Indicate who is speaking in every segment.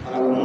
Speaker 1: Arab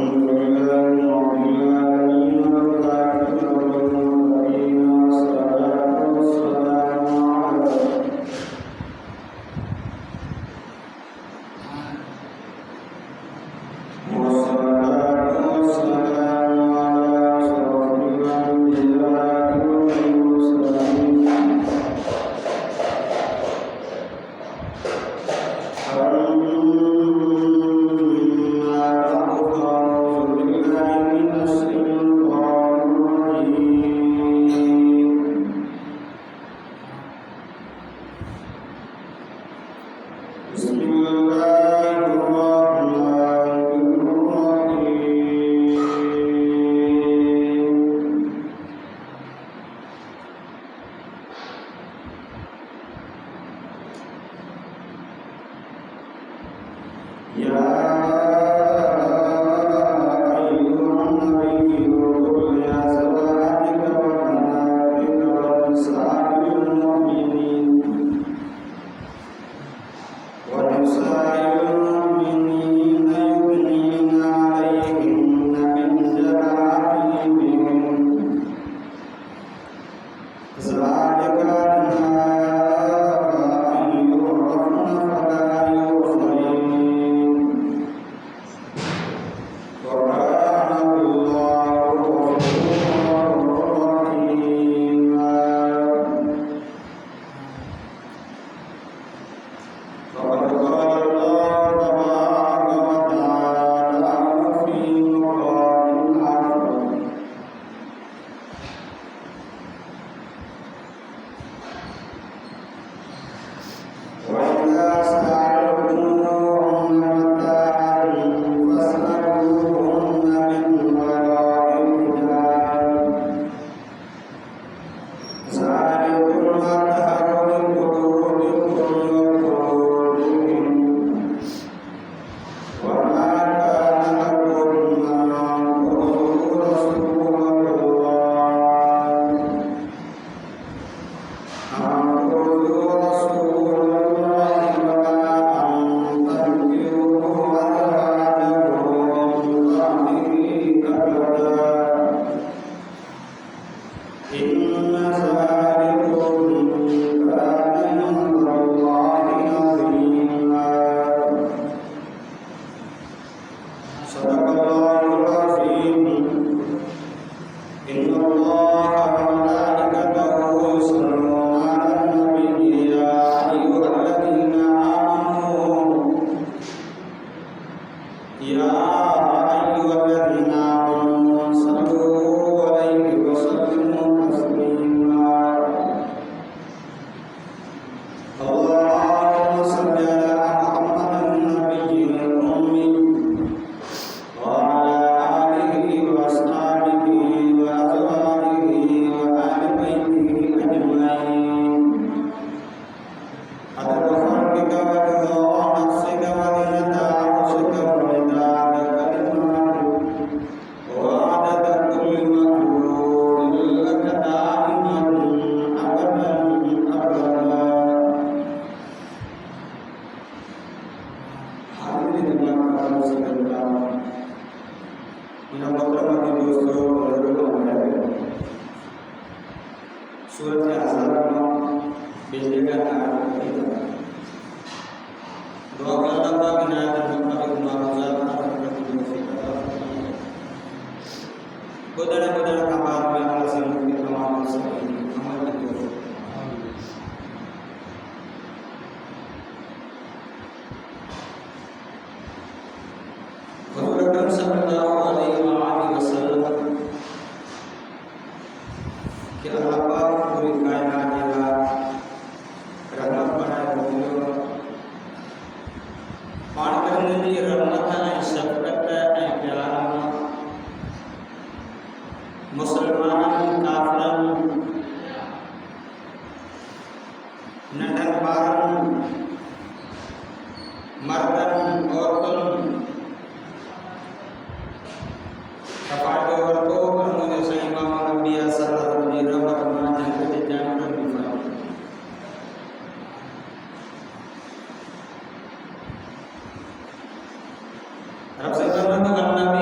Speaker 1: Saudi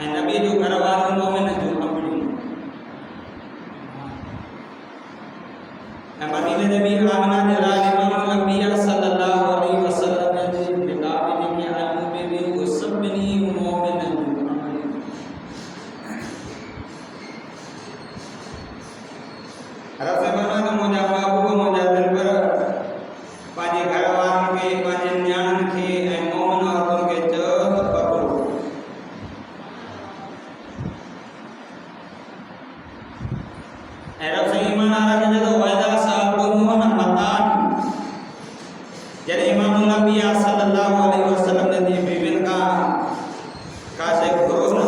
Speaker 1: ऐं नबी जो घर वारो मोमिन जो अमली ऐं मदीने नबी आमना जे लाइ इमाम अंबिया सल्लल्लाहु अलैहि वसल्लम जे निकाह में जेके आलिम बेबी उहे सभिनी मोमिन जो अमली रफ़े बना मुंहिंजा महबूब मुंहिंजा दिलबर पंहिंजे घर वारनि खे पंहिंजे न्याणियुनि खे ऐं मोमिन औरतुनि खे चयो त पकड़ो ऐं रफ़े ईमान वारा खे चयो वाइदा साहब मतान जॾहिं इमाम अंबिया सल्लल्लाहु अलैहि वसल्लम जे बीवियुनि खां का शइ घुरो न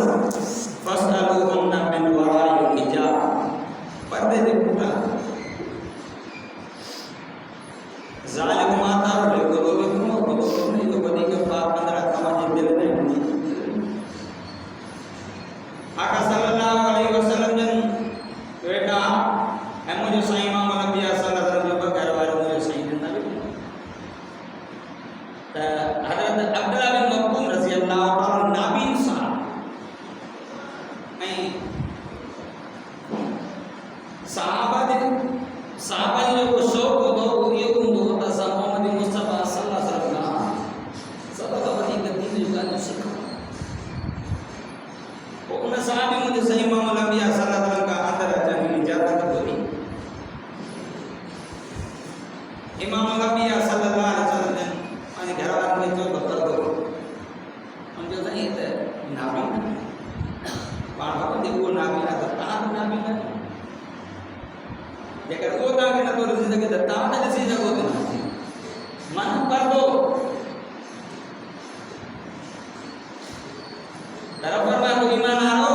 Speaker 1: फसअलूहुन्ना मिन वराइ हिजाब पर्दे जे पुठियां ज़ालिम माता रे गुरु रे गुरु ने बदी के पाप 15 कमा जे दिल में हूंदी आका सल्लल्लाहु अलैहि वसल्लम जन बेटा ऐं मुंहिंजो साईं इमाम अंबिया सल्लल्लाहु अलैहि वसल्लम जो घर वारो मुंहिंजो साईं जन त हज़रत अब्दुल्लाह बिन मखतूम रज़ी अल्लाह ताला नाबीन सां ऐं साहबा जो शौक़ होंदो इहो हूंदो त असां मोहम्मद मुस्तफ़ा सल्लल्लाहु अलैहि वसल्लम सभ खां वधीक दीन जूं ॻाल्हियूं सिखूं पोइ उन साहबी मुंहिंजे साईं इमाम अंबिया सल्लल्लाहु अलैहि वसल्लम खां अंदरि अचण जी इजाज़त घुरी इमाम अंबिया सल्लल्लाहु अलैहि वसल्लम जन पंहिंजे घर वारनि खे चयो त पर्दो मुंहिंजो साईं त नाबीन पाण वधीक उहो नाबीन आहे त तव्हां बि नाबीन आहियो जेकर वो तव्हांखे नथो ॾिसी सघे त तव्हां त ॾिसी सघो था मन पर्दो तरफ़ फरमा तो ईमान आरो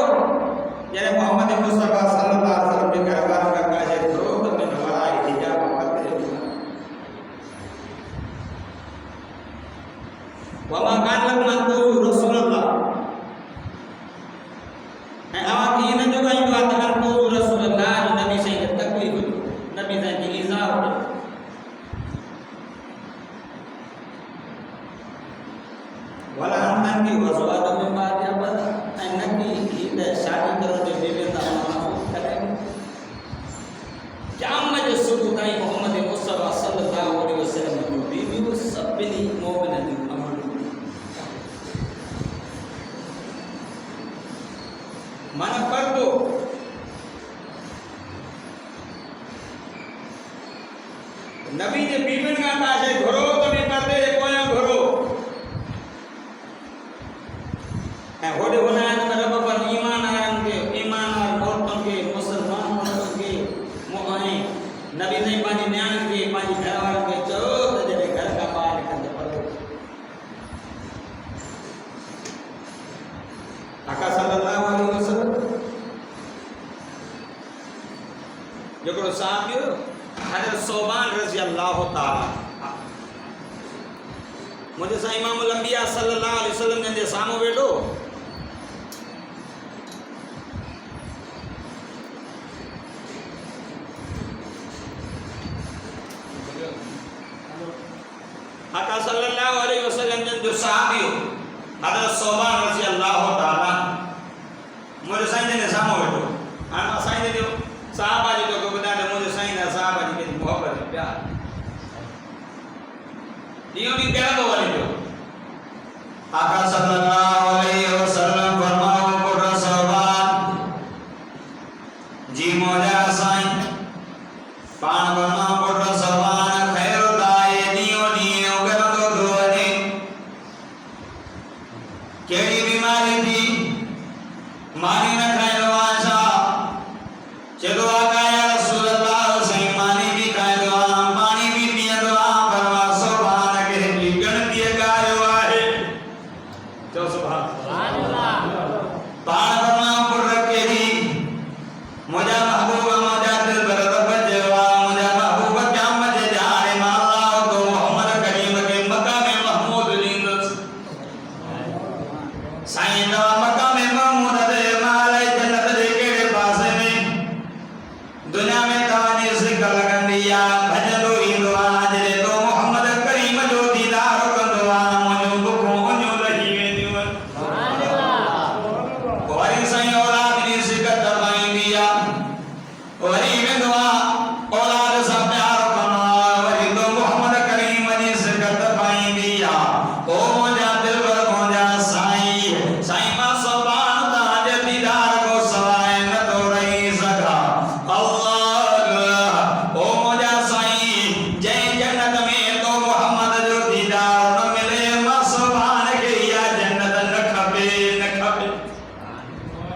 Speaker 1: जॾहिं मोहम्मद मुस्तफ़ा सल्लल्लाहु अलैहि वसल्लम जे घर वारनि खां का शइ घुरो त मिन वराइ हिजाब पर्दे वमा कान लकुम अन तुज़ू रसूलल्लाह ऐं अव्हांखे इन जो ॻाल्हाईंदो आहे त अन तुज़ू रसूलल्लाह जो नबी साईं खे तकलीफ़ नबी साईं खे ईज़ा हो वला हमदन की वज़वाद में बात या बदा ऐं न की ही त शादी करण जो बेबे ता महसूस करें जाम जो सुबुह ताईं मोहम्मद मुस्तफ़ा सल्लल्लाहु अलैहि वसल्लम जो बीवियूं सभिनी मोमिन जूं अमल मन पर्दो नबी जे बीवियुनि खां का शइ घुरो त बि पर्दे जे पोयां घुरो ऐं होॾे वञाए त रब पर ईमान वारनि खे ईमान वारनि औरतुनि खे मुस्लमान औरतुनि खे ऐं नबी साईं पंहिंजी न्याणियुनि खे पंहिंजी घर वारनि खे चयो त जॾहिं घर खां ॿाहिरि निकिरनि त पर्दो आका सल्लल्लाहु अलैहि वसल्लम हिकिड़ो साहबी हज़रत सोबान रज़ी अल्लाह ताला मुंहिंजे साईं इमाम अंबिया सल्लल्लाहु अलैहि वसल्लम जे साम्हूं वेठो आका सल्लल्लाहु अलैहि वसल्लम जो साहबी हज़रत सोबान रज़ी अल्लाह ताला मुंहिंजे साईं जे साम्हूं वेठो हाणे मां साईं जो साहबा जी तो ॿुधाए त मुंहिंजे साईं ना साहबा जी केॾी मोहबत प्यार ॾींहों ॾींहुं प्यारंदो वञे पियो आका सल्लल्लाहु अलैहि वसल्लम फरमाओ पुट सोबान जी मौजा साईं पाण फरमाओ पुट सोबान ख़ैर ताए ॾींहों ॾींहुं उगरंदो थो वञे कहिड़ी बीमारी थी मानी न खाईंदो आहे छा चलो आका या रसूल अल्लाह सही मानी भी खाईंदो आहे पानी भी पीअंदो आहे पर मां सोबान खे गणतीअ ॻाल्हियो आहे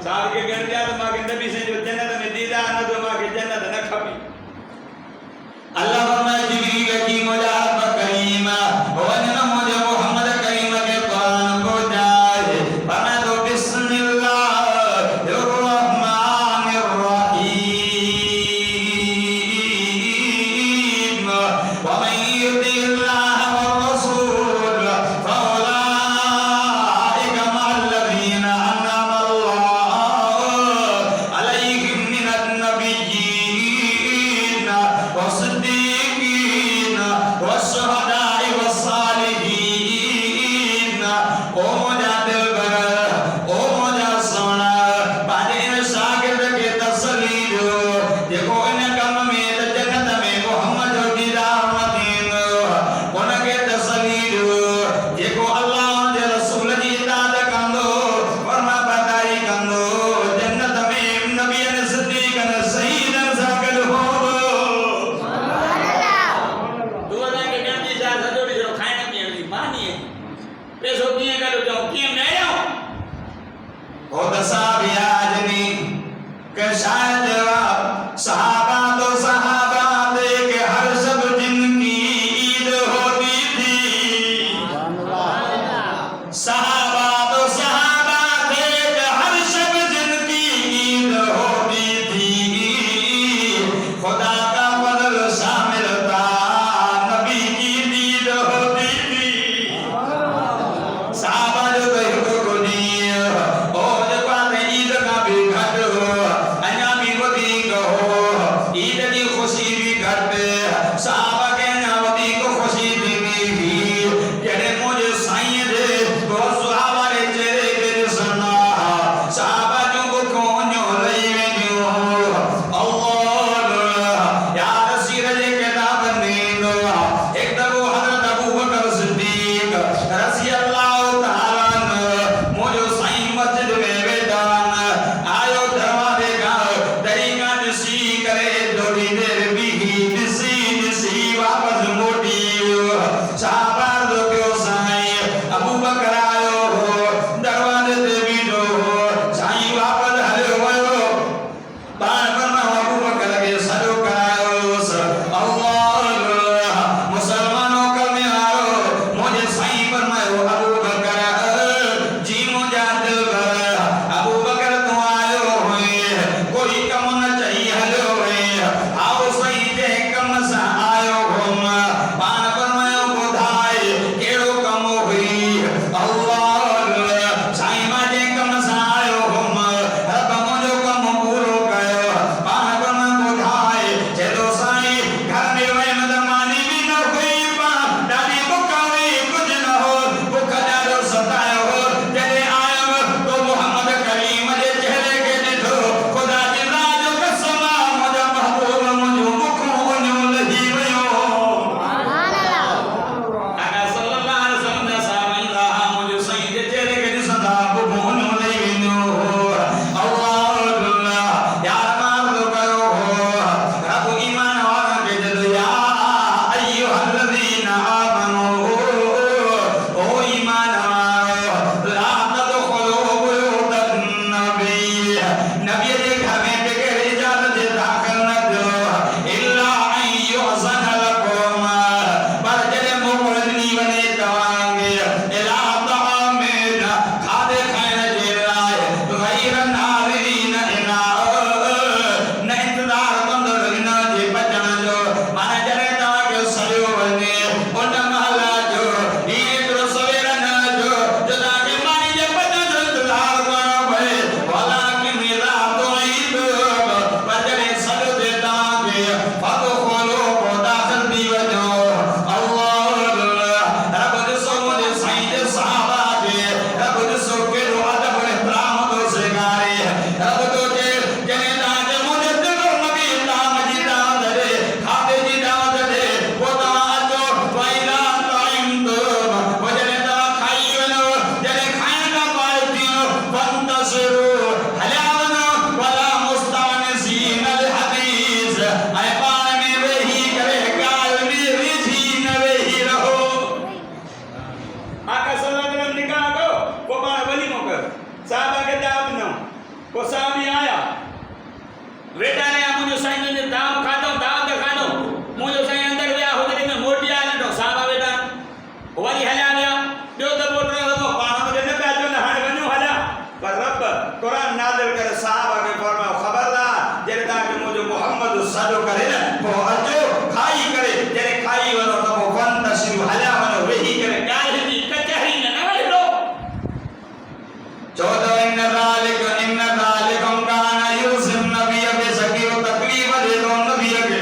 Speaker 2: साल के गण दिया तो मां के नबी से जो जन्नत में दीदार न तो मां के जन्नत न खपी
Speaker 1: अल्लाह फरमाए जिब्रील की मुजाब करीम वजन मुझे मोहम्मद करीम के कुरान को जाए फरमाए तो बिस्मिल्लाहिर्रहमानिर्रहीम वमन युतिल्लाह वरसूल फौलाइका मअल्लज़ीना अनअमा अल्लाहु अलैहिम मिनन नबिय्यीन वसिद्दीकीन वशुहदाए वसालिहीन ओ मुझा दिलबर ओ मुझा सोना पादे शागिर्द के तसल्ली दो देखो इन कम में त जन्नत में मोहम्मद की रहमतीन उनके तसल्ली दो देखो अल्लाह जे रसूल जी इताअत कंदो फरमा बरदारी कंदो जन्नत में नबियन सिद्दीकन शहीदन सागल हो
Speaker 2: दुआ के गण जी सा सजोड़ी जो खाइण पीअण जी मानी पैसो कीअं कढो चओ कीअं मेड़ियो
Speaker 1: ओ दसा बियाजनी के शायद जवाब सहाबा तो सहाबा थे कि हर सब जिनकी ईद होती थी सहाबा तो सहाबा थे कि हर सब जिनकी ईद होती थी खुदा का फजल शामिल था नबी की दीद होती थी साहबा जो कहियो को दी ओ जो पाते ईद का भी घट अन्या भी
Speaker 2: को साहबी आया वेटा ने मुझे साईं ने दाम खादो दाम त खादो मुझे साईं अंदर गया हो गए में मोटी आया तो साहब बेटा वरी हल्या गया जो तो बोल रहे हो पाण में न बैठो न हां वनो हल्या पर रब कुरान नाज़िल करे साहब के फरमाओ खबरदार जेदा के मुझे मोहम्मद सदो करे न वो अजो खाई करे जेरे खाई वनो तो वन तशरू हल्या वनो वही करे क्या है जी कचहरी न वेलो 14 इन ज़ालिकुम काना यूसुफ नबी के सकी तकलीफ दे दो नबी के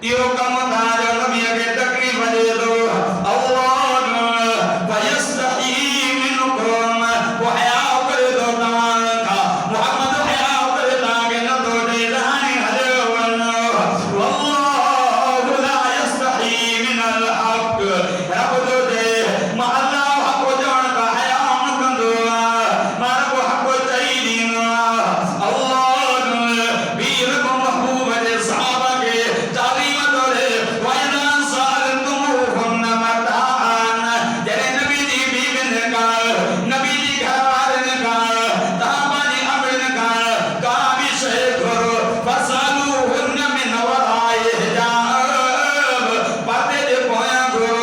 Speaker 2: यो कम था जो नबी के तकलीफ दे दो अल्लाह वयस्तही मिनकुम वो हया करे दो तमान का मोहम्मद हया करे ताके न दो दे रहने हले वनो वल्लाहु ला यस्तही मिनल हक रब दो दे मा अल्लाह हक जान का हया न कंदो मार को हक चाहिए अल्लाह वीर को महबूब दे साहबा के तालीम तोरे वयना साल तुम हुन मतान जरे नबी दी बीबिन का नबी दी घरवाले का ताबानी अमरन का भी से करो फसालू हुन मिन वराए हिजाब पर्दे दे पोया करो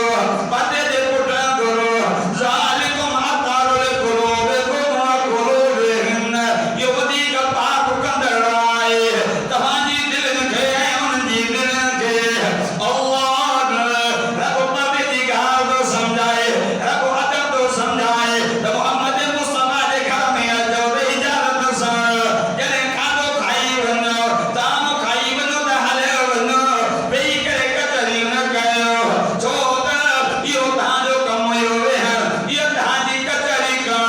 Speaker 2: पर्दे दे पुटा करो जालिकुम अतारुल कुलूबकुम कुलूबिहिन युवती का पाप कंदराए तहाजी दिल के उन जी दिल के अल्लाह रब तबे दी गाल तो समझाए रब अदब तो समझाए तो मोहम्मद मुस्तफा के घर में अजो बे इजाजत सा जने खादो खाई वनो ताम खाई वनो त हले वनो बे करे कतरी न कयो छोटा यो ताजो कम यो है यो ताजी कतरी का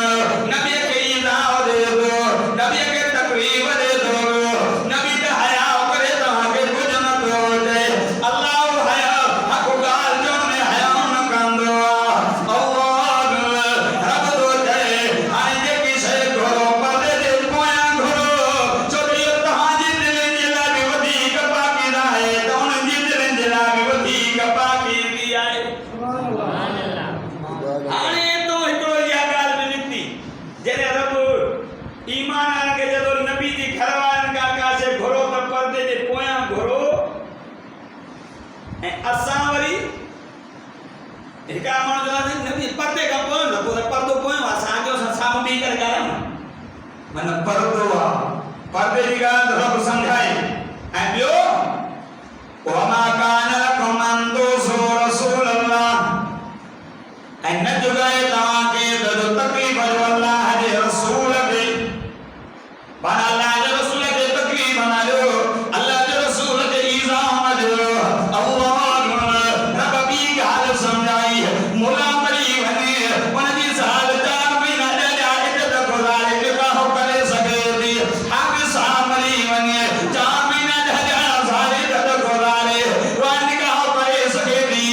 Speaker 2: नबी के इजाव दे दो नबी के तकलीफ दे दो नबी का हया करे तो आगे कुछ न तो दे अल्लाह हया हक गाल जो ने हया न कंदो अल्लाह रब दो दे आई जे की से घरो पदे दे पोया घरो छोड़ी तहाजी दिल जिला भी वधी कपा की राहे तो उन जी दिल जिला भी वधी कपा की दी आए सुभान अल्लाह हाने तो हिकड़ो या गाल में निकती जेने रब ईमान आ के जदो नबी जी घरवारन का कासे घरो त पर्दे जे पोया घरो ए असा वरी एका माण्हू जो नबी पर्दे का पोयो न तो पर्दो पोयो असा जो साम भी कर गाल मन पर्दो आ पर्दे जी गाल रब समझाए ऐ बियो वमा कान लकुम अन तुसू रसूल अल्लाह ऐ न जुगाए तवा के दो तकलीफ जो अल्लाह के रसूल के बन अल्लाह के रसूल के तकलीफ ना लो अल्लाह के रसूल के इज़ाम दो अल्लाह रब भी गाल समझाई मुला परी बने उन जी साल 4 महीना दे जाए तो गुजारे के का हो करे सके दी हक सामरी बने 4 महीना दे जाए सारे तो गुजारे वन का हो करे सके दी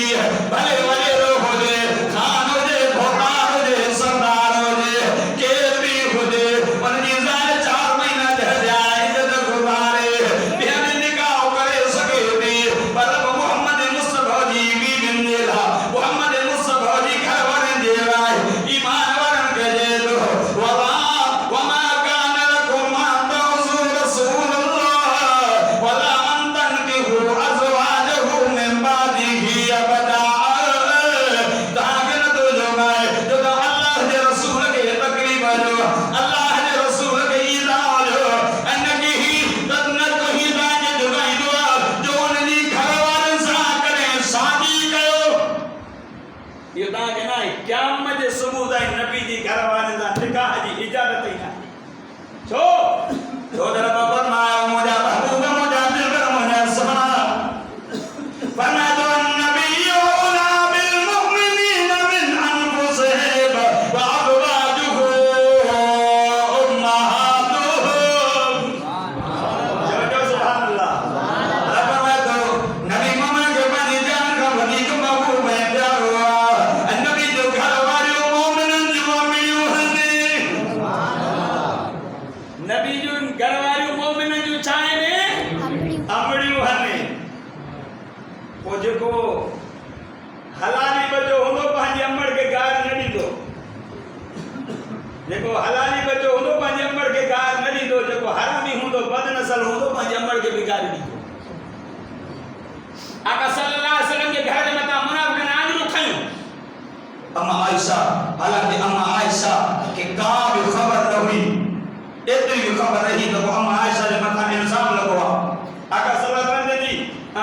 Speaker 2: भले भले रो हो दे खान हो दे भोकार हो दे सरदार हो दे के भी हो दे उन जी साल 4 महीना दे जाए तो गुजारे बेहद निकाह करे सके दी पर मोहम्मद मुस्तफा जी भी बिंदेला मोहम्मद मुस्तफा जी घर वन दे रहा ईमान वरन के दे दो वमा कान लकुम अन तुसू रसूल अल्लाह वला अन तनकिहू अज़वाजहू मिन बादिही अबदा ताकन तो जो गाए जो अल्लाह के रसूल के तकलीफ जो अल्लाह के रसूल के इज़ाम जो अन्नकी ही तन्नत ही राज जो गाई दुआ जो उनकी घरवारन सा करे शादी कयो ये ता के ना क़यामत जे सुबह दा नबी जी घरवारन सा निकाह जी इजाजत ही ना छो दर बाबर माया मोजा महबूब मोजा दिलबर मोजा समा फरमाया नबी औला बिल मुमिनीन मिन अनफुसिहिम व अज़वाजुहु उम्महातुहुम जो सुभान अल्लाह रब तो नबी ममा के बनी जान का बनी को महबूब है प्यारो नबी जो घर वाले मोमिन जो मियो हने नबी जो घर वाले मोमिन जो चाहे ने अमड़ियो हने वो जेको हलाली बजो होंदो पंहिंजे अमड़ के गार न ॾींदो जेको हलाली बजो होंदो पंहिंजे अमड़ के गार न भी खबर रही तो अम्मा आयशा ने मथा इल्जाम लगवा आका सल्लल्लाहु अलैहि वसल्लम जी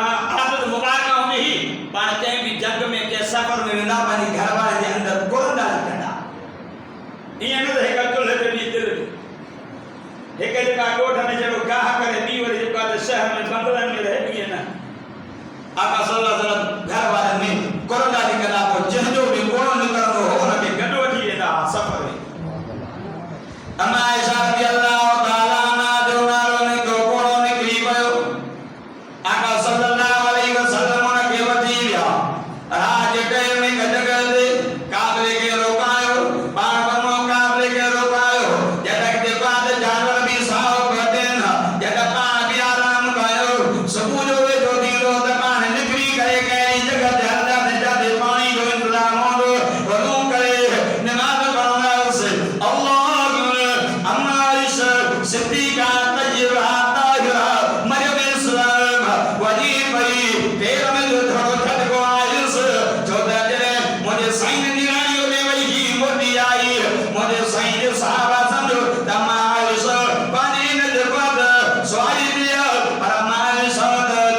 Speaker 2: आदत मुबारक में ही पाण कहीं भी जंग में के सफर में ना पानी घर वाले के अंदर कोरंदा कंदा ये न है का चुल्हे पे भी दिल एक जगह कोठ में जब गाह करे दी वरी जब का शहर में बंगलन में रह गई ना आका सल्लल्लाहु अलैहि वसल्लम घर वाले में कोरंदा कंदा को जहजो भी कोणो निकरनो हो न के गडो थी वेंदा सफर में अम्मा आयशा रज़ियल्लाहु ताला अन्हा जो नालो ने को कोणो निकली पयो आका सल्लल्लाहु अलैहि वसल्लम ने के वठी विया राज के में गजगल काबले के रोकायो पाण बनो काबले के रोकायो जदक के बाद जानवर भी साओ करते न जदक पाण भी आराम कयो सबू जो वे जो दिलो त पाण निकली गए कई जगह ध्यान दे जाते पानी जो इंतजाम हो वनु करे नमाज पढ़ना उसे अल्लाह अम्मा आयशा सिद्दीका तय्यबा ताहिरा मरियम इस्लाम वजी पई पैर में जो धड़ो धड़को आयुस जो दजरे मुझे साईं ने निरानी ले वही मोटी आई मुझे साईं ने सहाबा समझो तम्मा आयशा पानी ने जगत सवारी दिया पर अम्मा आयशा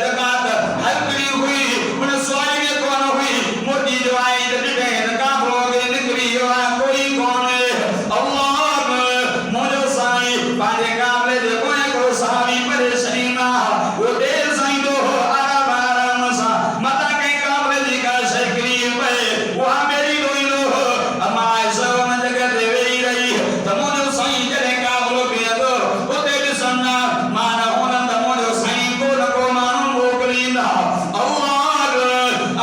Speaker 2: जगत हकड़ी हुई उन सवारी में कौन हुई मोटी जो आई जटे का लोग निकली हुआ कोई कौन अल्लाह मुझे साईं पाने काबले दे कोई को सहाबी परेशानी ना वो देर साईं दो आराम आराम सा मता के काबले दी का शकरी पे वो मेरी लोई लो अम्मा आयशा मन जगह दे वेई रही तो मुझे साईं जरे काबलो पे दो वो तेरे सन्ना माना होना तो मुझे साईं को नको मानो मोकलींदा अल्लाह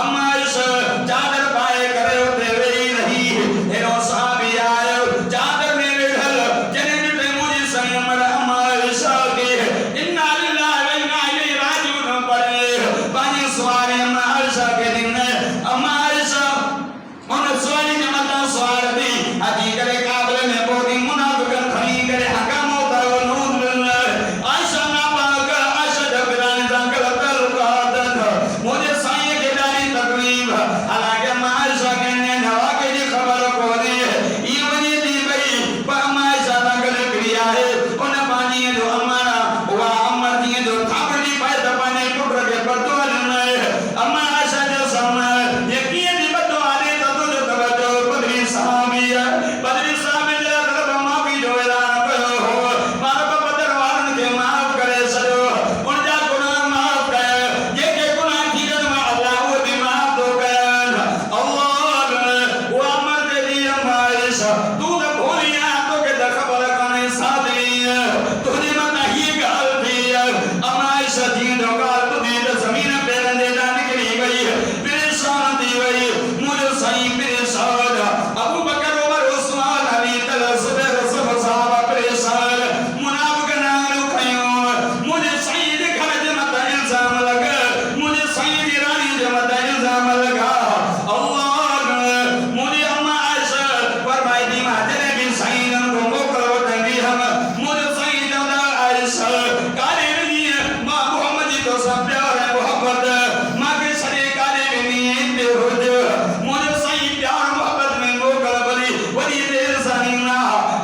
Speaker 2: अम्मा आयशा चादर पाए करे उते वेई रही एनो सहाबी आयो चादर में वेठल जने ने मुझे साईं मर अम्मा आयशा के इन्ना लिल्लाहि व इन्ना इलैहि राजिऊन पढ़े पानी सवारे अम्मा आयशा के दिन में अम्मा आयशा उन सवारी ने मता सवार दी अजी करे काबले में बोदी मुनाफिकन खड़ी करे हकाम होता है नूर बिल्लाह आयशा ना पाक आयशा जब बिलाने जाकर कर कादत मुझे साईं के डाली तकलीफ हालांकि अम्मा आयशा के ने नवा के जी खबर को दी ये वनी दी गई पर अम्मा आयशा ना करे क्रिया है उन पानी जो अम्माना वा अम्मा दी जो थापड़ी पाए तो पानी पुत्र के पत्तो ने अम्मा आयशा जो सामने ये किए दी बतो आले तो जो तवज्जो बदरी साहबी है बदरी साहबी ने तरफ माफी जो ऐलान करो हो मारो को बदर वारन के माफ करे सरो उन जा गुनाह माफ करे ये के गुनाह किए में अल्लाह वो भी माफ तो करे अल्लाह वो अमर दे दी अम्मा आयशा तू तो भूलिया तो के खबर कने साथ ली तुझे मत ही गाल थी अम्मा आयशा जी दो गाल तो दी जमीन पे रंदे जा निकली गई परेशान थी गई मुझे साईं परेशान अबू बकर उमर उस्मान अली तला जुबैर सब सहाबा परेशान मुनाफिक ना रुकयो मुझे साईं दे घर जे मत इल्जाम लगा मुझे साईं दी रानी जे मत इल्जाम लगा अल्लाह मुझे अम्मा आयशा फरमाई दी माजरे भी साईं को मोकलो तंगी हम मुझे साईं दादा आयशा काले नहीं मां मोहम्मद जी तो सब प्यार है मोहब्बत मां के सरे काले नहीं पे हो जो मुझे साईं प्यार मोहब्बत में मोकल बली वली देर साईं ना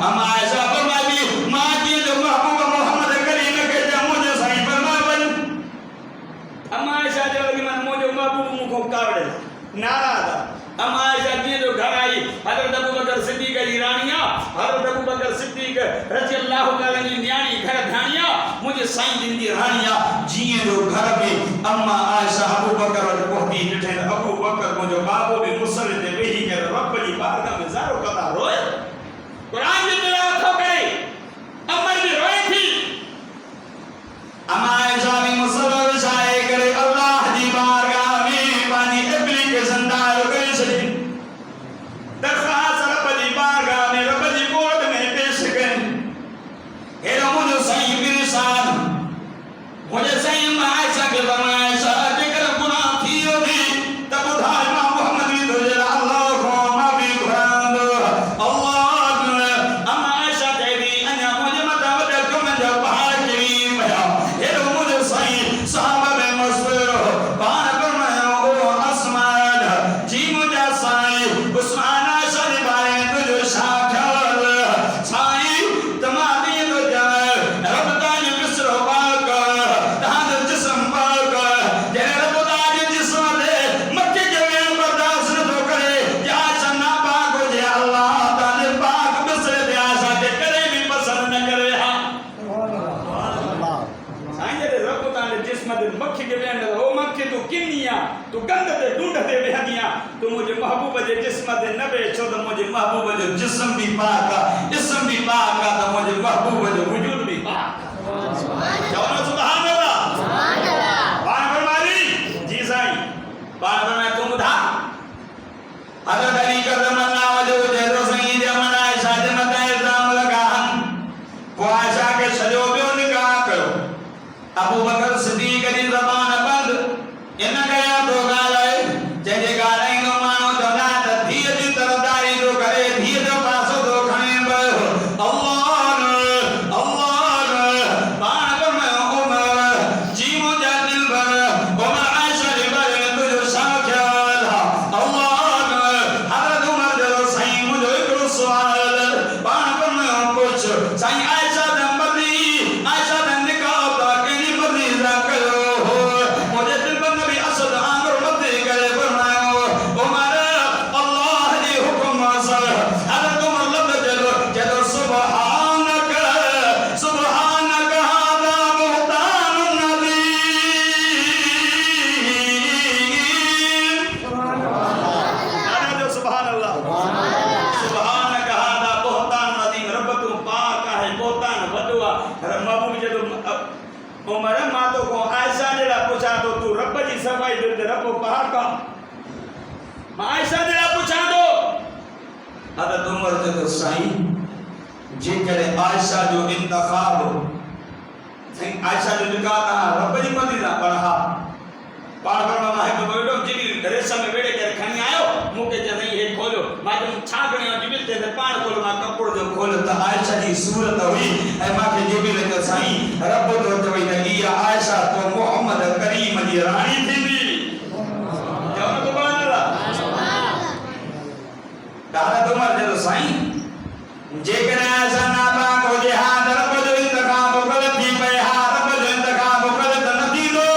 Speaker 2: अम्मा आयशा फरमाई मां की जो महबूब मोहम्मद करीम के जा मुझे साईं फरमावन अम्मा आयशा जो लगी मन मुझे महबूब मुको कावड़े नाराज अम्मा आयशा की जो घर आई हजरत अबू बकर सिद्दीक की रानिया हजरत अबू बकर सिद्दीक रज़ियल्लाहु ताला की न्याणी घर धानिया मुझे साईं दिन दी रानिया जिए जो घर में अम्मा आयशा अबू बकर और कोहती निठे अबू बकर मुझे बाबू भी मुसल्ले ते वही के रब जी बारगाह में ज़ारो कदा रोए कुरान की तिलावत हो गई अम्मा जी रोई थी अम्मा आयशा भी मुसल्ला विछाए करे अल्लाह जी बारगाह में पानी एप्लीकेशन डाल करे सही दरख्वास्त रब जी बारगाह में रब जी कोर्ट में पेश करें हेरो मुझे साईं परेशान मुझे साईं अम्मा आयशा के फरमाया जेकर गुनाह थी होगी तब उधार इमाम मोहम्मद भी तो तू गंद ते ढूंढ ते वेहदियां तू मुझे महबूब जे जिस्म ते न वे छो त मुझे महबूब जो जिस्म भी पाक आ जिस्म भी पाक आ त मुझे महबूब जो वजूद भी पाक आ सुभान अल्लाह सुभान अल्लाह बाण फरमाई जी साईं बाण फरमाए तू ॿुधा हज़रत अली करम अल्लाह वजो जे तो सही जे मन आयशा जे मथे इल्जाम लगान को आयशा के सजो बियो निकाह कयो अबू बकर सिद्दीक जी ज़बान बंद इन कया तो गालाए जे गालाई नो मानो चवंदा त धीअ जी तरफ़दारी जो करे धीअ जो पासो तो खणे बयो अल्लाह अल्लाह बाण में उमर जी मुझा दिल भर उमर आयशा जी बारे में तुझो छा ख्याल अल्लाह हज़रत उमर जो सही मुझो हिकिड़ो सुवाल बाण में कुछ सही आयशा दे मर्दी आयशा दे निकाह त केनी मर्दी सा कयो हो मुझे दिल पर नबी असद आंगर मत करे फरमायो उमर अल्लाह जी हुक्म सर हज़रत उमर लफ्ज़ जदो सुभानक सुभानक हादा बुहतान नदीम सुभान अल्लाह सुभानक हादा बुहतान नदीम रब तू पाक है बुहतान वडवा महबूब जदो उमर मां तो को आयशा जेड़ा पूछा तो तू रब जी सफाई दिल ते रब पाक मां आयशा जेड़ा पूछा तो हज़रत उमर जदो साईं जे करे आयशा जो इंतखाब सही आयशा जो निकाह ता रब जी मर्जी दा पढ़ा पाण पर मां हिक बड़ो जिबिल रेशम में वेड़े करे खणी आयो मुके जे नहीं हे खोलो मां जो छा गणियो जिबिल ते पाण खोलो मां कपड़ जो खोल त आयशा जी सूरत हुई ऐ मां के जिबिल जो साईं रब तो चई त इया आयशा तो मोहम्मद करीम जी रानी थींदी जवन सुभान अल्लाह सुभान अल्लाह हज़रत उमर जो साईं जे करे आयशा ना पाक हो जे हां रब जो इंतखाब गलत थी पे हां रब जो इंतखाब गलत न थींदो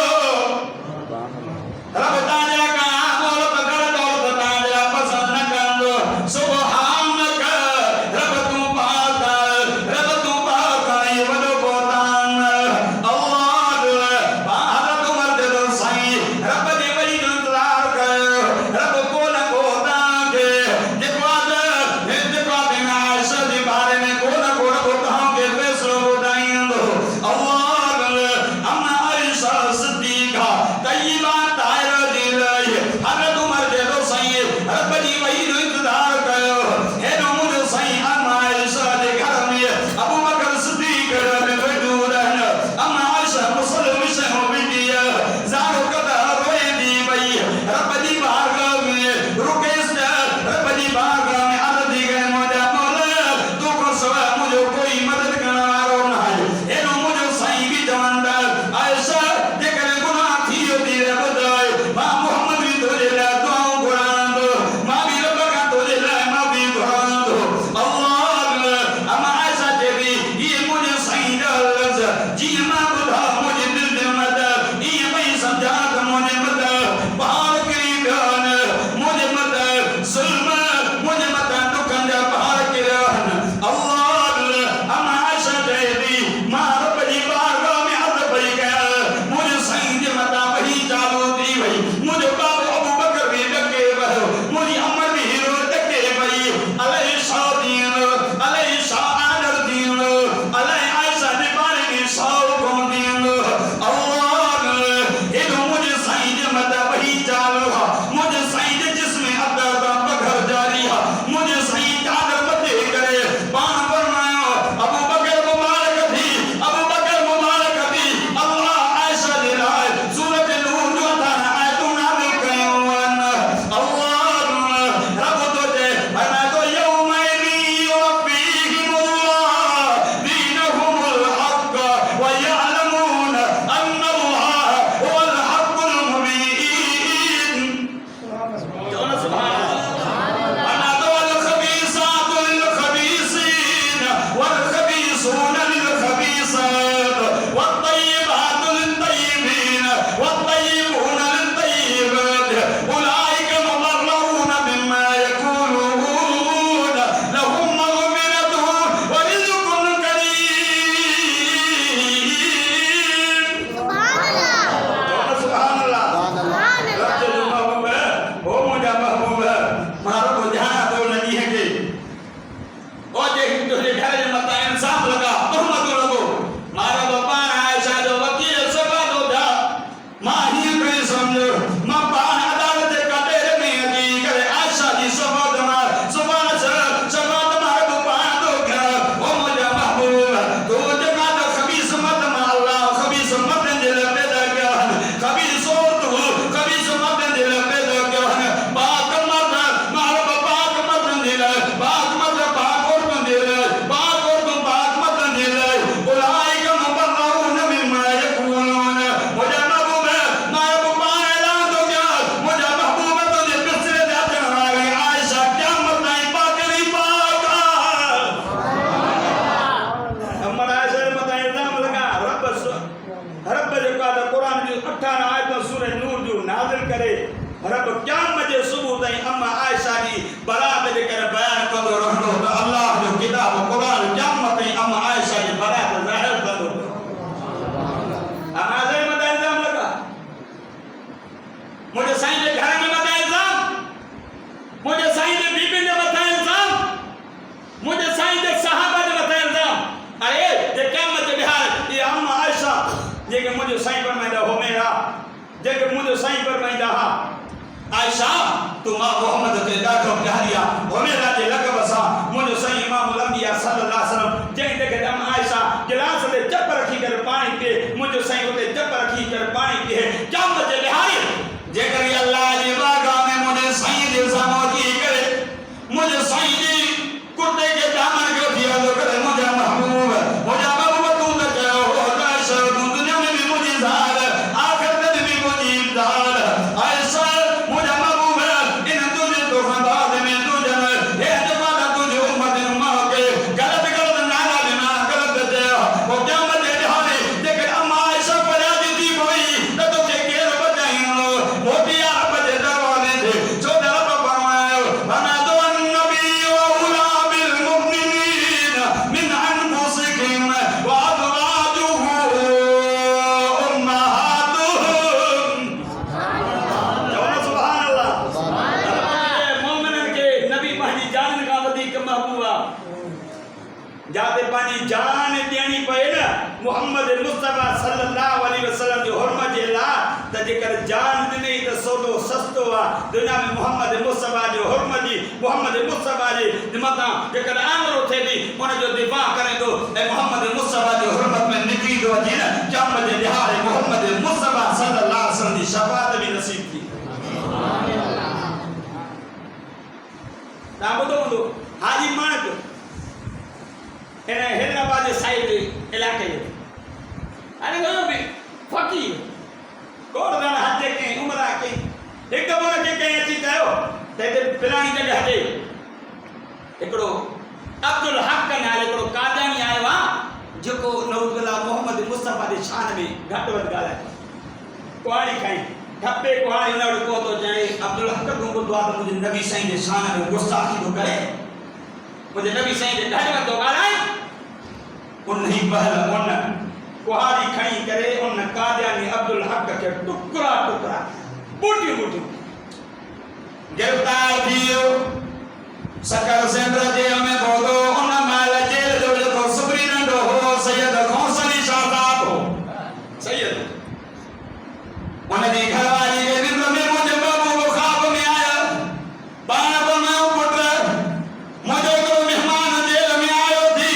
Speaker 2: रब ताजा का बोल पकड़ दौलत ताजा पसंद न कंदो सुभानक रब तू पाक ये वडो बोतान अल्लाह हज़रत उमर जो साईं रब जे वरी जो इंतजार कयो रब को न बोता के देखो आयशा जे बारे में जेके मुझे साईं फरमाइंदा हो मेरा जेके मुझे साईं फरमाइंदा हा आयशा तुम मोहम्मद के ॾाढो प्यारिया हो मेरा जे लक़ब सां मुझे साईं इमामुल अंबिया सल्लल्लाहु अलैहि वसल्लम जंहिं जॻह ते अम्मा आयशा गिलास ते चप रखी करे पानी पिए मुझे साईं उते चप रखी करे पानी पिए क़यामत जे लिहाज़ जेकर अल्लाह जी बारगाह में मुझे साईं जे साम्हूं अची करे मुझे साईं जी कुर्ते के दामन के दिया तो करे मुझे महबूब मुझे महबूब तू तो कहो हो आयशा तू दुनिया में भी मुझे ज़ाल आखिरत में भी मुझे इमदाद आयशा मुझे महबूब इन तुझे तो खबाद में तुझे ये जवान तुझे उम्मत उम्मा के गलत गलत नारा बिना गलत दे वो क़यामत के दिहाड़े जेकर अम्मा आयशा फरियाद दी कोई तो तुझे केर बचाइयो वो दिया बजे दरवाजे थे जो दर पर फरमाया बना दो नबी व उला बिल मुमिनीन मिन अनफुसिहिम व अज़वाजुहु उम्महातुहुम सुभान अल्लाह मोमिनन के नबी पंहिंजी जान खां वधीक महबूबा जाते पानी जान देनी पए न मोहम्मद मुस्तफा सल्लल्लाहु अलैहि वसल्लम जो हुर्मत जे ला त जेकर जान ॾिने त सौदो सस्तो आहे दुनिया में मोहम्मद मुस्तफा जो हुर्मत जी मोहम्मद मुस्तफा जे मथां जेकर आमरो थिए थी उन जो दिफ़ा करे थो ऐं मोहम्मद मुस्तफा जो हुर्मत में निकिरी थो अचे न क़यामत जे ॾिहाड़े मोहम्मद मुस्तफा सल्लल्लाहु अलैहि वसल्लम जी शफ़ाअत बि नसीब थी तव्हां ॿुधो हूंदो हाजी माणक इन हैदराबाद जे साइड इलाइक़े जो हाणे वयो बि फ़क़ीर कोड़दान हज कई उमरा कई हिकु दफ़ो हुनखे कंहिं अची कयो त हिते फलाणी जॻह ते हिकिड़ो अब्दुल हक नाले हिकिड़ो कादियानी आयो आहे जेको नऊज़ मोहम्मद मुस्तफा जे शान में घटि वधि ॻाल्हाए कुहाड़ी खाई ठपे कुहाड़ी हुन वटि पहुतो चए अब्दुल हक तूं ॿुधो आहे त मुंहिंजे नबी साईं जे शान में गुस्ताखी थो करे मुझे नबी साईं जे घटि वधि थो ॻाल्हाए उन ही पहल उन कुहाड़ी खणी करे उन कादियानी अब्दुल हक के टुकड़ा टुकड़ा बूटियूं बूटियूं गिरफ्तार थी वियो सकल सेंटर जेल में पहुतो उन महिल जेल जो जेको सुबरी नंढो हो सैयद खौसली शाह साहब हो सैयद उनजी घरवारी जे निंड में मुंहिंजे महबूब ख्वाब में आया पाण फरमायो पुट मुंहिंजो हिकिड़ो महिमान जेल में आयो थी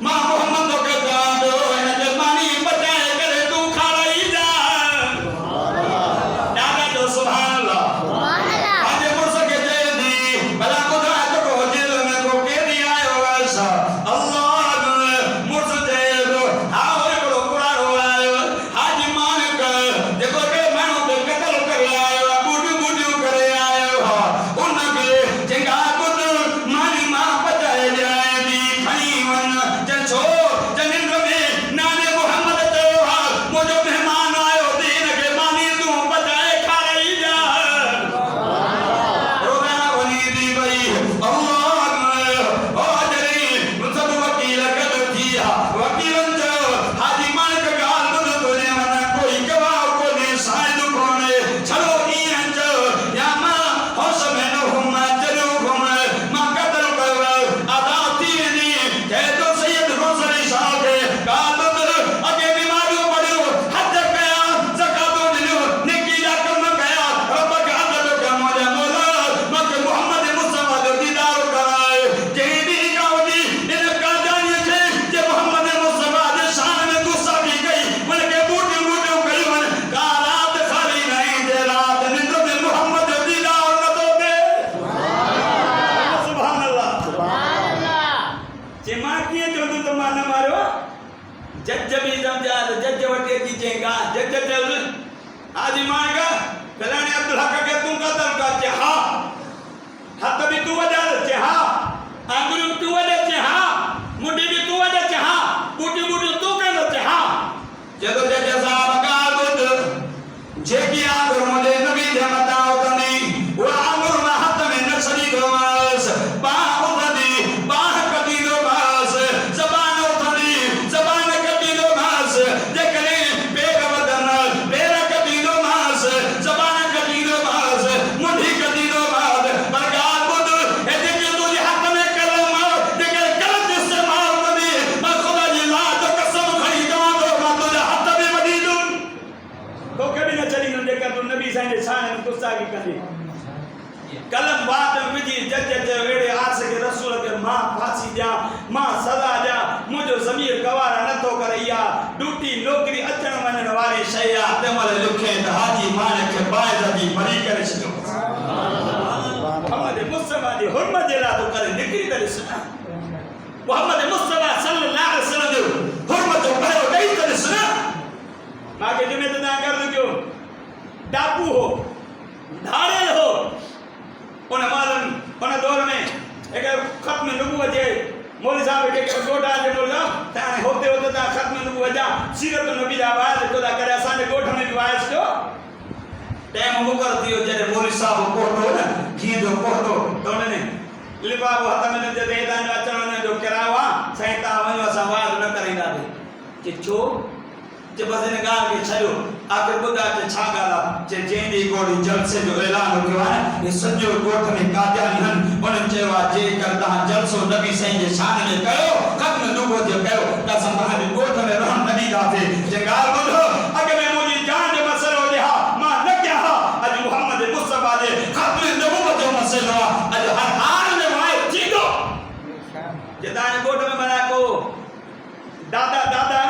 Speaker 2: मां मोहम्मद तोखे चवां थो हिन जे पानी बचाए करे तूं खाराई जा ॾाढा जो सुभाण अल्लाह पंहिंजे मुड़ुस खे चए थी भला ॿुधाए जेको जेल में को कैदी आयो आहे छा अल्लाह मुड़ुस चए थो हा हिकिड़ो कुड़ाड़ो आयो हाजी मालिक जेको के माण्हू ते क़तल करे आयो आहे बूटियूं बूटियूं करे आयो आहे उनखे चङा कुझु मानी मां बचाए ॾियारे थी खणी वञ छो निंड में नाले मोहम्मद चयो हा मुंहिंजो महिमान आयो थी हिनखे मानी तूं बचाए खाराई जा रोज़ाना वञी थी भई अल्लाह ओ जॾहिं सभु वकील गॾु थी विया वकीलनि चयो हाजी मालिक ॻाल्हि ॿुध तुंहिंजे मन कोई गवाह कोन्हे शाहिद कोन्हे छड़ो ईअं चयो या मां होश में न हुम चरियो हुम मां क़तल कयो अदा थी वेंदी चए थो सैयद खौसली शाह खे ॻाल्हि ॿुध अॻे बीमारियूं पढ़ियो हज कया ज़कातो ॾिनो नेकी जा कम कया रब खे अदब कया मुंहिंजा मौला मूंखे मोहम्मद मुस्तफा जो दीदार कराए जंहिं ॾींहुं खां वठी इन कादियानीअ खे जे मोहम्मद मुस्तफा जे शान में गुस्ताखी कई उनखे बूटियूं बूटियूं कयूं आहिनि का रात खाली नहीं जे रात निंड में मोहम्मद जो दीदार नथो थिए सुभान अल्लाह जे मां कीअं चवंदुमि त मां न मारियो जज बि सम्झा त जज वटि अची चई जज चयो हाजी मालिक फलाणे अब्दुल हक खे तूं क़तल कर चए हा हथ बि तूं वॼा चए हा आंगुरियूं तूं वॼा चए हा मुंडी बि तूं वॼा चए हा बूटियूं बूटियूं तूं कंदो चए हा चए थो जज साहब ॻाल्हि ॿुध जेकी आंगुर मुंहिंजे नबी जे मथां उथंदी उहा आंगुर मां हथ में न छॾींदोमांसि बांह उथंदी बांह कटींदोमांसि ज़बान उथंदी ज़बान कटींदोमांसि जेकॾहिं पेर वधनि पेर कटींदोमांसि ज़बान कटींदोमांसि मुंडी कटींदोमांसि पर ॻाल्हि ॿुध हे जेके तुंहिंजे हथ में कलम
Speaker 3: गुस्ताखी कंदी कलम बात में विजी जज वेड़े आस के रसूल के मां फांसी दिया मां सजा दिया मुझो ज़मीर गवारा न तो करैया ड्यूटी नौकरी अचण वञण वारी शया
Speaker 2: तेमल लिखे त हाजी मान के बायद जी बरी करे छो
Speaker 3: मोहम्मद मुस्तफा जी हुर्मत जे ला तो करे निकरी करे सुना मोहम्मद मुस्तफा सल्लल्लाहु अलैहि वसल्लम जो हुर्मत जो भयो दई करे सुना मागे जुमे तना कर दो डाकू हो धाड़ेल हो उन मालूम उन दौर में एक खत्म नबूवत जे मौलवी साहब के गोठा जे मौलवी ताने होते होते ता खत्म नबूवत जा सीरत नबी दा वायस तो दा करे असा ने गोठ में भी वायस जो टाइम मुकर दियो जरे मौलवी साहब कोठो ना की जो कोठो तो ने लिबा हथ में जे देदा ने अचण ने जो करावा सैता वणो असा वाद न करिंदा दे कि छो जे बसने गाल के छयो आखिर बुदा के छा गाला जे जेंदी गोड़ी जलसे जो ऐलान हो है ये सजो गोठ में कादियानी हन उन चेवा जे करदा जलसो नबी सही जे शान में कयो खत्म दुगो जे कयो ता संभाल गोठ में रहन नबी दाते जे गाल बोलो अगे में मुजी जान जे मसलो जे हा मां न क्या हा अज मोहम्मद मुस्तफा जे खत्म नबूवत जो मसलो अज हर हाल में वाय थीदो जे दान गोठ में बना को दादा दादा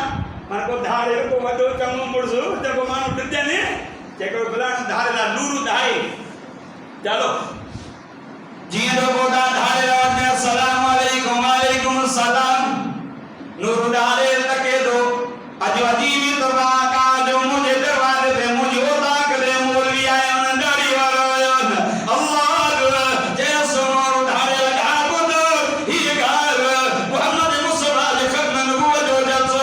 Speaker 3: मन को धारे को वडो चंगो मुड़सु जब मानु डिजे ने जेको फलाण धारेला नूरू धाई चलो
Speaker 2: जी दो गोदा धारे ने अस्सलाम वालेकुम वालेकुम सलाम नूरू धारे तके दो अज अजीब तबा का जो मुझे दरवाजे पे मुझे होता करे मौलवी आए उन दाढ़ी वाला अल्लाह जैसो नूरू धारे लगा बुद ही गाल मोहम्मद मुस्तफा जे खत्म नबूवत जो जलसो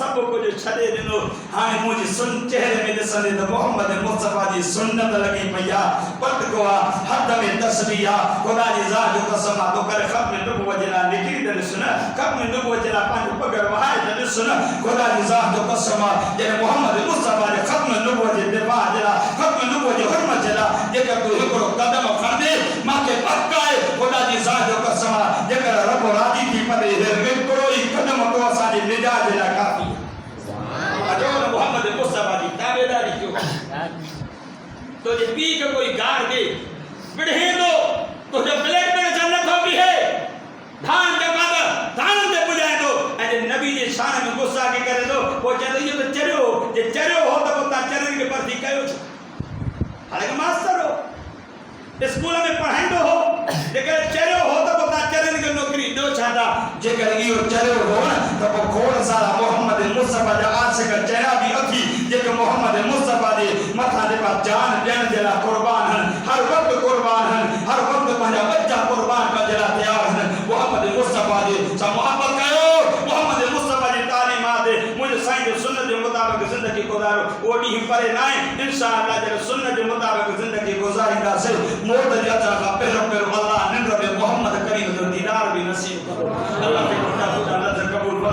Speaker 3: सब कुछ छड़े दिनो हाने मुझे सुन चेहरे में दसने तो मोहम्मद मुस्तफा जी सुन्नत लगी भैया पट को हद में तस्बीह खुदा जी जात जो कसम तो कर खत्म नबूवत जला निकली दे सुन खत्म नबूवत जला पांच पगर वहां दे सुन खुदा जी जात जो कसम जे मोहम्मद मुस्तफा जे खत्म नबूवत जे दिफा जला खत्म नबूवत जे हुर्मत जला जे कर तू हिकड़ो कदम खंदे माके पक्का है खुदा जी जात जो कसम जे कर रब राजी थी पदे हिकड़ो ही कदम तो असा जे निजात जला काफी अजोन मोहम्मद मुस्तफा जी ताबेदारी क्यों तो जे पी के कोई गाड़ दे बढ़े तो जब ब्लैक में जन्नत होगी है धान के बाद धान में बुझाए दो अरे नबी जी शान में गुस्सा के करे दो वो कहते ये तो चरियो जे चरियो हो तो बता चरियो के प्रति कयो हालांकि मास्टर हो स्कूल में पढ़ाइंदो हो जेकर चरियो हो तो बता चरियो के नौकरी दो छाता जेकर इयो चरियो हो ना तो खोड़ सारा मोहम्मद मुस्तफा जा आज का चेहरा भी अथी जेकर मोहम्मद मुस्तफा दे मथा दे पर जान देन जला कुर्बान हन हर वक्त कुर्बान हन हर वक्त पंजा बच्चा कुर्बान का जला तैयार हन मोहम्मद मुस्तफा दे सा मोहब्बत करो मोहम्मद मुस्तफा जी तालीमात दे मुझे साईं जो सुन्नत के मुताबिक जिंदगी गुजारो ओडी ही परे ना इंशाअल्लाह जब सुन्नत के मुताबिक जिंदगी गुजारिंदा से मोद जचा